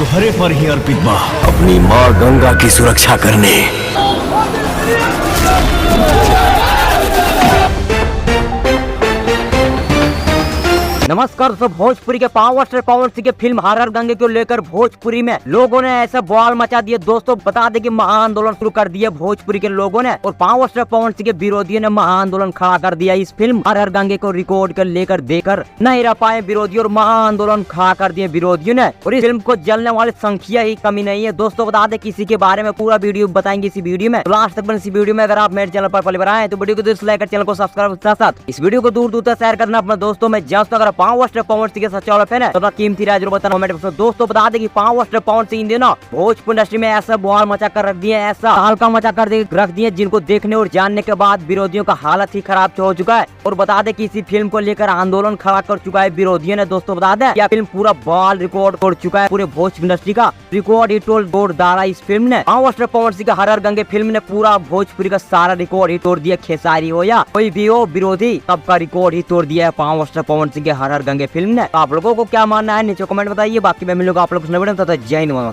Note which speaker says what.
Speaker 1: हरे पर ही अर्पित बा अपनी माँ गंगा की सुरक्षा करने।
Speaker 2: नमस्कार दोस्तों, भोजपुरी के पावर स्टार पवन सिंह के फिल्म हर हर गंगे को लेकर भोजपुरी में लोगों ने ऐसा बवाल मचा दिया। दोस्तों बता दें कि महाआंदोलन शुरू कर दिया भोजपुरी के लोगों ने और पावर स्टार पवन सिंह के विरोधियों ने महाआंदोलन खड़ा कर दिया। इस फिल्म हर हर गंगे को रिकॉर्ड कर लेकर देकर नहीं रह पाए विरोधी और महाआंदोलन खड़ा कर दिए विरोधियों ने। और इस फिल्म को जलने वाली संख्या ही कमी नहीं है। दोस्तों बता दें किसी के बारे में पूरा वीडियो बताएंगे इसी वीडियो में, तो लास्ट तक बने इसी वीडियो में। अगर आप मेरे चैनल पर पहली बार आए तो वीडियो को दिलचस्प कर चैनल को सब्सक्राइब के साथ इस वीडियो को दूर दूर तक शेयर करना अपने दोस्तों में। जस्ट अगर पावर स्टार पवन सिंह के सच्चा वाला फैन है तो अपना कीमती राय जरूर बताना कमेंट बॉक्स में। दोस्तों बता दें कि पावर स्टार पवन सिंह इन दिनों भोजपुरी इंडस्ट्री में ऐसा बवाल मचा कर रख दिए, ऐसा हल्का मचा कर रख दिए जिनको देखने और जानने के बाद विरोधियों का हालत ही खराब हो चुका है। और बता दें कि इसी फिल्म को लेकर आंदोलन खड़ा कर चुका है विरोधियों ने। दोस्तों बता दें यह फिल्म पूरा बवाल रिकॉर्ड कर चुका है, पूरे भोजपुरी इंडस्ट्री का रिकॉर्ड ही तोड़ डाला इस फिल्म ने। पावर स्टार पवन सिंह का हर हर गंगे फिल्म ने पूरा भोजपुरी का सारा रिकॉर्ड ही तोड़ दिया। खेसारी हो या कोई भी हो विरोधी, सबका रिकॉर्ड ही तोड़ दिया है पावर स्टार पवन सिंह के हर हर गंगे फिल्म ने। आप लोगों को क्या मानना है नीचे कमेंट बताइए। बाकी मैं मिलूंगा आप लोग को जय हिंद।